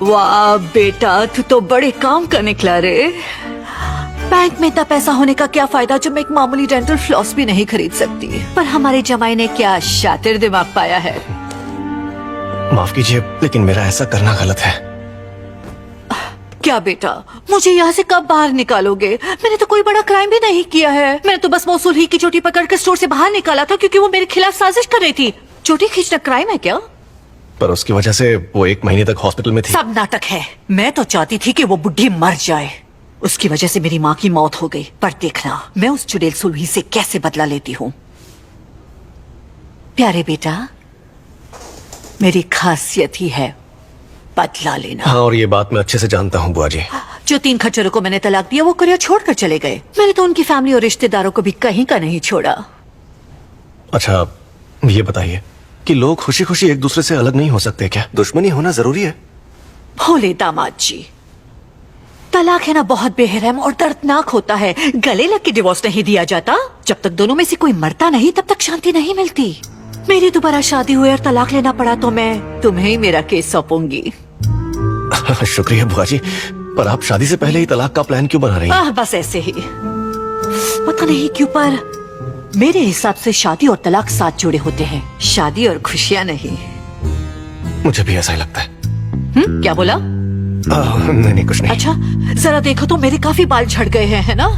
वाह बेटा, तू तो बड़े काम का निकला रे। बैंक में इतना पैसा होने का क्या फायदा जब मैं एक मामूली डेंटल फ्लॉस भी नहीं खरीद सकती। पर हमारे जमाई ने क्या शातिर दिमाग पाया है। माफ कीजिए, लेकिन मेरा ऐसा करना गलत है। क्या बेटा, मुझे यहाँ से कब बाहर निकालोगे? मैंने तो कोई बड़ा क्राइम भी नहीं किया है। मैंने तो बस मौसूल ही की चोटी पकड़कर स्टोर से बाहर निकाला था क्योंकि वो मेरे खिलाफ साजिश कर रही थी। चोटी खींचना क्राइम है क्या? पर उसकी वजह से वो 1 महीने तक हॉस्पिटल में थी। सब नाटक है। मैं तो चाहती थी कि वो बुढ़ी मर जाए। उसकी वजह से मेरी माँ की मौत हो गई। पर देखना मैं उस चुड़ैल सुलही से कैसे बदला लेती हूँ। प्यारे बेटा, मेरी खासियत ही है बदला लेना। हाँ, और ये बात मैं अच्छे से जानता हूँ बुआ जी। जो 3 खच्चरों को मैंने तलाक दिया वो करियर छोड़कर चले गए। मैंने तो उनकी फैमिली और रिश्तेदारों को भी कहीं का नहीं छोड़ा। अच्छा, ये बताइए कि लोग खुशी खुशी एक दूसरे से अलग नहीं हो सकते क्या? दुश्मनी होना जरूरी है? भोले दामाद जी, तलाक है ना बहुत बेरहम और दर्दनाक होता है। गले लग के डिवोर्स नहीं दिया जाता। जब तक दोनों में से कोई मरता नहीं तब तक शांति नहीं मिलती। मेरी दोबारा शादी हुई और तलाक लेना पड़ा तो मैं तुम्हें ही मेरा केस सौंपूंगी। शुक्रिया बुआ जी, पर आप शादी से पहले ही तलाक का प्लान क्यों बना रही हैं? बस ऐसे ही। पता नहीं क्यों, पर मेरे हिसाब से शादी और तलाक साथ जुड़े होते हैं, शादी और खुशियाँ नहीं। मुझे भी ऐसा ही लगता है। क्या बोला? नहीं कुछ नहीं। अच्छा, जरा देखो तो मेरे काफी बाल झड़ गए हैं, है ना?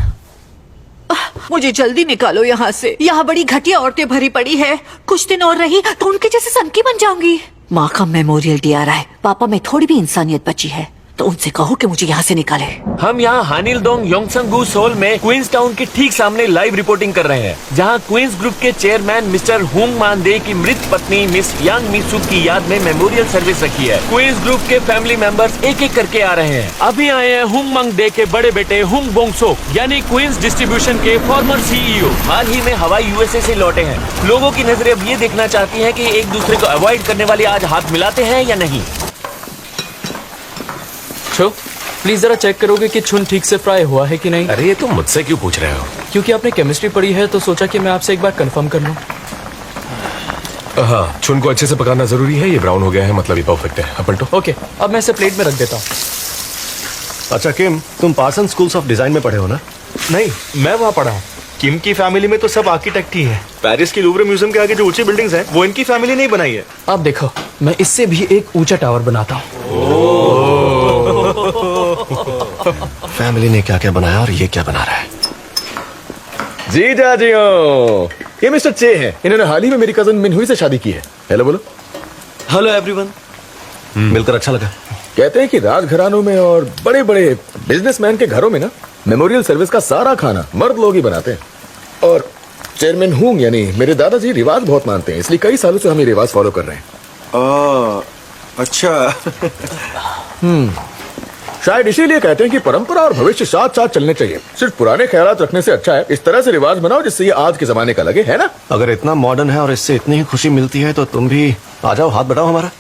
मुझे जल्दी निकालो यहाँ से। यहाँ बड़ी घटिया औरतें भरी पड़ी है। कुछ दिन और रही तो उनके जैसे सनकी बन जाऊंगी। माँ का मेमोरियल डे आ रहा है। पापा में थोड़ी भी इंसानियत बची है तो उनसे कहो कि मुझे यहाँ से निकाले। हम यहाँ हानिलडोंग योंगसंगू सोल में क्वींस टाउन के ठीक सामने लाइव रिपोर्टिंग कर रहे हैं, जहाँ क्वींस ग्रुप के चेयरमैन मिस्टर हुंग मानदे की मृत पत्नी मिस यांग मिसुक की याद में मेमोरियल सर्विस रखी है। क्वींस ग्रुप के फैमिली मेंबर्स एक एक करके आ रहे हैं। अभी आए हैं हुंग मांगदे के बड़े बेटे हुंग बोंगसोक यानी क्वींस डिस्ट्रीब्यूशन के फॉर्मर CEO। हाल ही में हवाई USA से लौटे हैं। लोगों की नजरें अब ये देखना चाहती है कि एक दूसरे को अवॉइड करने वाले आज हाथ मिलाते हैं या नहीं। प्लीज जरा चेक करोगे कि छुन ठीक से फ्राई हुआ है कि नहीं। अरे ये तुम मुझसे क्यों पूछ रहे हो? क्योंकि आपने केमिस्ट्री पढ़ी है तो सोचा कि मैं आपसे एक बार कंफर्म कर लूं। हाँ, छुन को अच्छे से पकाना जरूरी है। ये ब्राउन हो गया है, मतलब ये परफेक्ट है। अब पलटो। ओके, अब मैं इसे प्लेट में रख देता हूँ। अच्छा किम, तुम पार्सन स्कूल्स ऑफ डिजाइन में पढ़े हो ना? नहीं, मैं वहाँ पढ़ा हूँ। किम की फैमिली में तो सब आर्किटेक्ट ही है। पेरिस की लूवरे म्यूजियम के आगे जो ऊंची बिल्डिंग्स हैं, वो इनकी फैमिली नहीं बनाई है। अब देखो, मैं इससे भी एक ऊंचा टावर बनाता हूँ। फैमिली ने क्या क्या बनाया और ये क्या बना रहा है? जी जाजियो, ये मिस्टर चे हैं। इन्होंने हाल ही में मेरी कजन मिनहुई से शादी की है। हेलो बोलो। Hello everyone. मिलकर अच्छा लगा। कहते हैं कि राजघरानों में और बड़े बड़े बिजनेसमैन के घरों में ना मेमोरियल सर्विस का सारा खाना मर्द लोग ही बनाते हैं। और चेयरमैन हुंग यानी मेरे दादाजी रिवाज बहुत मानते हैं, इसलिए कई सालों से हम ये रिवाज फॉलो कर रहे हैं। अच्छा। शायद इसीलिए कहते हैं कि परंपरा और भविष्य साथ साथ चलने चाहिए। सिर्फ पुराने ख्यालात रखने से अच्छा है इस तरह से रिवाज बनाओ जिससे ये आज के जमाने का लगे, है ना? अगर इतना मॉडर्न है और इससे इतनी ही खुशी मिलती है तो तुम भी आ जाओ, हाथ बढ़ाओ हमारा।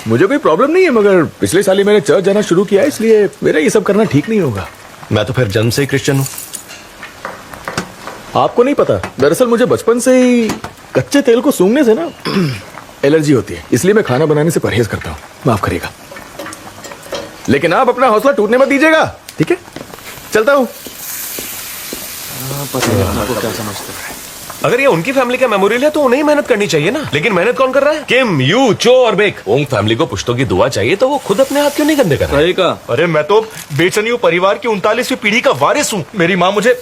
मुझे कोई प्रॉब्लम नहीं है, मगर पिछले साल ही मैंने चर्च जाना शुरू किया है, इसलिए मेरा ये सब करना ठीक नहीं होगा। मैं तो फिर जन्म से ही क्रिश्चियन हूँ। आपको नहीं पता, दरअसल मुझे बचपन से ही कच्चे तेल को सूंघने से ना एलर्जी होती है, इसलिए मैं खाना बनाने से परहेज करता हूँ। माफ करिएगा, लेकिन आप अपना हौसला टूटने मत दीजिएगा, ठीक है? चलता हूँ। अगर ये उनकी फैमिली का मेमोरियल है तो उन्हें ही मेहनत करनी चाहिए ना। लेकिन मेहनत कौन कर रहा है? किम, यू, चो और बेक। उंग फैमिली को पुश्तों की दुआ चाहिए तो वो खुद अपने हाथ क्यों नहीं गंदे कर रहे? अरे मैं तो बेचनियों परिवार की 39वीं पीढ़ी का वारिस हूँ। मेरी माँ मुझे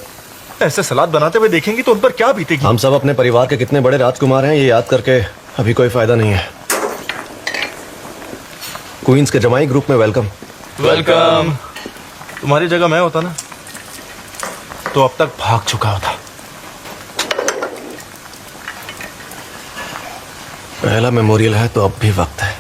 ऐसे सलाद बनाते हुए देखेंगी तो उन पर क्या बीतेगी। हम सब अपने परिवार के कितने बड़े राजकुमार हैं ये याद करके अभी कोई फायदा नहीं है। क्वींस के जमाई ग्रुप में वेलकम। वेलकम। तुम्हारी जगह मैं होता ना तो अब तक भाग चुका होता। पहला मेमोरियल है तो अब भी वक्त है।